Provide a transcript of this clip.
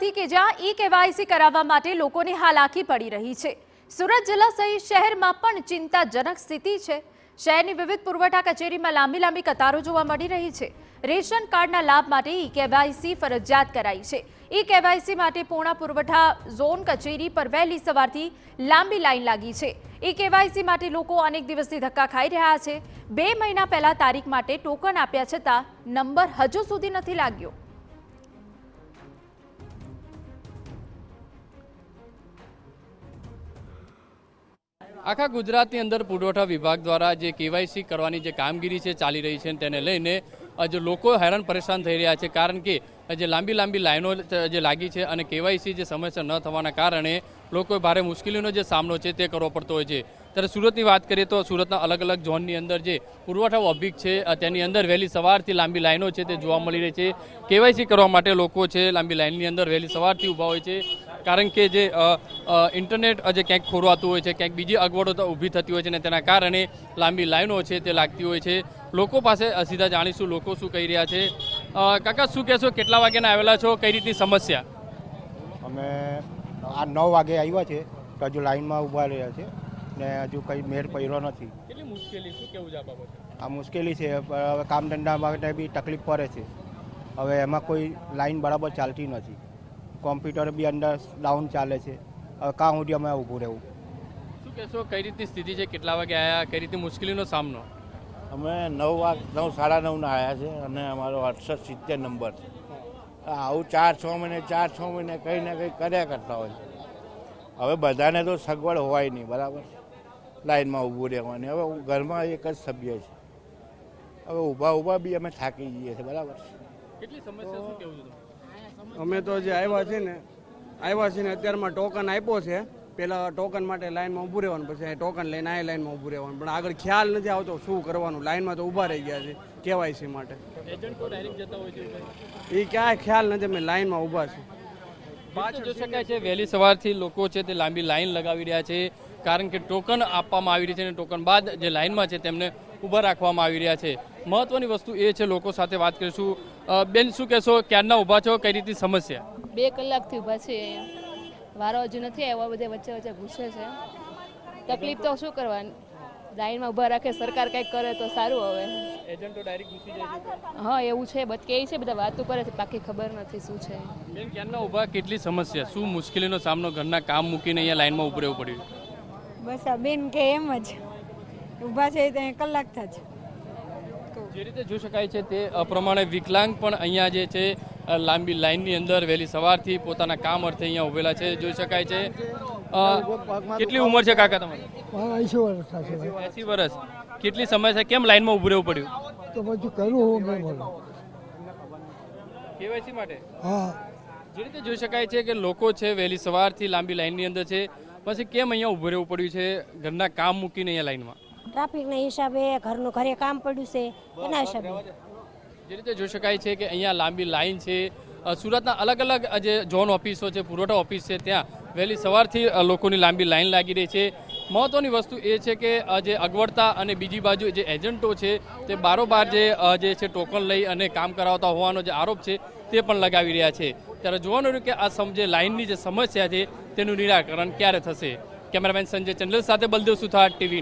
નથી કે જ્યાં ઈ-કેવાયસી કરાવવા માટે લોકોને હાલાકી પડી રહી છે। સુરત જિલ્લા સહિત શહેરમાં પણ ચિંતાજનક સ્થિતિ છે। શહેરની વિવિધ પુરવઠા કચેરીમાં લાંબી કતારો જોવા મળી રહી છે। રેશન કાર્ડના લાભ માટે ઈ-કેવાયસી ફરજિયાત કરાઈ છે। ઈ-કેવાયસી માટે પૂર્ણ પુરવઠા ઝોન કચેરી પર વહેલી સવારથી લાંબી લાઈન લાગી છે। ઈ-કેવાયસી માટે લોકો અનેક દિવસથી ધક્કા ખાઈ રહ્યા છે। 2 મહિના પહેલા તારીખ માટે ટોકન આપ્યા છતાં નંબર હજુ સુધી નથી લાગ્યો। આખા ગુજરાતની અંદર પુરવઠા વિભાગ દ્વારા જે કેવાયસી કરવાની જે કામગીરી છે ચાલી રહી છે તેને લઈને જે લોકો હેરાન પરેશાન થઈ રહ્યા છે, કારણ કે જે લાંબી લાઈનો જે લાગી છે અને કેવાયસી જે સમયસર ન થવાના કારણે લોકોએ ભારે મુશ્કેલીનો જે સામનો છે તે કરવો પડતો હોય છે। ત્યારે સુરતની વાત કરીએ તો સુરતના અલગ ઝોનની અંદર જે પુરવઠા ઓબ્લિક છે તેની અંદર વહેલી સવારથી લાંબી લાઈનો છે તે જોવા મળી રહી છે। કેવાયસી કરવા માટે લોકો છે લાંબી લાઈનની અંદર વહેલી સવારથી ઊભા હોય છે, કારણ કે જે ઇન્ટરનેટ જે ક્યાંક ખોરવાતું હોય છે, ક્યાંક બીજી અગવડો ઊભી થતી હોય છે અને તેના કારણે લાંબી લાઈનો છે તે લાગતી હોય છે। લોકો પાસે સીધા જાણીશું લોકો શું કહી રહ્યા છે। કાકા, શું કહેશો, કેટલા વાગ્યાના આવેલા છો, કઈ રીતની સમસ્યા? અમે આ 9 વાગે આવ્યા છે તો હજુ લાઈનમાં ઊભા રહ્યા છે ને હજુ કંઈ મેળ પડ્યો નથી। કેટલી મુશ્કેલી, શું કેવું છે આ બાબતે? આ મુશ્કેલી છે, હવે કામ ધંધા માટે બી તકલીફ પડે છે। હવે એમાં કોઈ લાઈન બરાબર ચાલતી નથી, કોમ્પ્યુટર બી અંદર ડાઉન ચાલે છે। હવે કાં સુધી અમે ઊભું રહેવું? શું કહેશો, કઈ રીતની સ્થિતિ છે, કેટલા વાગે આવ્યા, કઈ રીતની મુશ્કેલીનો સામનો? અમે 9 સાડા 9ના આવ્યા છે અને અમારો 68-70 નંબર છે। આવું 4-6 મહિને કંઈ ને કંઈ કર્યા કરતા હોય। હવે બધાને તો સગવડ હોય નહીં, બરાબર, લાઈનમાં ઊભું રહેવાની। હવે ઘરમાં એક જ સભ્ય છે, હવે ઊભા બી અમે થાકી જઈએ છીએ, બરાબર। કેટલી સમસ્યા, શું કેવું છે? અમે તો જે આવ્યા છે ને અત્યારમાં ટોકન આપ્યો છે। પહેલાં ટોકન માટે લાઈનમાં ઊભું રહેવાનું, પછી ટોકન લઈને આ લાઈનમાં ઊભું રહેવાનું, પણ આગળ ખ્યાલ નથી આવતો શું કરવાનું। લાઈનમાં તો ઊભા રહી ગયા છે કેવાયસી માટે। એજન્ટો ડાયરેક્ટ જતા હોય છે, એ ક્યાંય ખ્યાલ નથી, અમે લાઈનમાં ઊભા છે। પાછળ જોઈ શકાય છે વહેલી સવારથી લોકો છે તે લાંબી લાઈન લગાવી રહ્યા છે, કારણ કે ટોકન આપવામાં આવી રહી છે અને ટોકન બાદ જે લાઈનમાં છે તેમને ઊભા રાખવામાં આવી રહ્યા છે। મહત્વની વસ્તુ એ છે, લોકો સાથે વાત કરીશું। બેન, શું કહેશો, ક્યારના ઊભા છો, કઈ રીતની સમસ્યા? 2 કલાકથી ઊભા છે, વારો હજુ નથી આવ્યો, બધે વચ્ચે ઘૂસે છે। તકલીફ તો શું કરવાની, લાઈનમાં ઊભા રાખે, સરકાર કંઈક કરે તો સારું। હવે એજન્ટો ડાયરેક્ટ ઘૂસી જાય છે? હા, એવું છે, કે છે, બધા વાતો કરે છે, બાકી ખબર નથી શું છે। બેન, ક્યારના ઊભા, કેટલી સમસ્યા, શું મુશ્કેલીનો સામનો, ઘરના કામ મૂકીને અહીંયા લાઈનમાં ઊભું રહેવું પડ્યું? બસ આ બેન કે એમ જ ઊભા છે ત્યાં કલાક થાય છે। જે રીતે જોઈ શકાય છે તે પ્રમાણે વિકલાંગ પણ અહીંયા જે છે લાંબી લાઈનની અંદર વહેલી સવારથી પોતાના કામ અર્થે અહીંયા ઉભેલા છે, જોઈ શકાય છે। કેટલી ઉંમર છે કાકા તમારી? 80 વર્ષ થશે। 80 વર્ષ। કેટલી સમય છે, કેમ લાઈનમાં ઊભું રહેવું પડ્યું? તો બધું કરવું કેવાયસી માટે? હા, જે રીતે જોઈ શકાય છે કે લોકો છે વહેલી સવારથી લાંબી લાઈનની અંદર છે, પછી કેમ અહીંયા ઊભું રહેવું પડ્યું છે ઘરના કામ મૂકીને અહીંયા લાઈનમાં? ટ્રાફિકના હિસાબે, ઘરનું ઘરે કામ પડ્યું છે એના હિસાબે। જે રીતે જોઈ શકાય છે કે અહીંયા લાંબી લાઈન છે। સુરતના અલગ જે ઝોન ઓફિસો છે, પુરવઠા ઓફિસ છે, ત્યાં વહેલી સવારથી લોકોની લાંબી લાઈન લાગી રહી છે। મહત્વની વસ્તુ એ છે કે જે અગવડતા અને બીજી બાજુ જે એજન્ટો છે તે બારોબાર જે છે ટોકન લઈ અને કામ કરાવતા હોવાનો જે આરોપ છે તે પણ લગાવી રહ્યા છે। ત્યારે જોવાનું રહ્યું કે આ જે લાઈનની જે સમસ્યા છે તેનું નિરાકરણ ક્યારે થશે। કેમેરામેન સંજય ચંડલ સાથે બલદેવ સુથાર, TV9।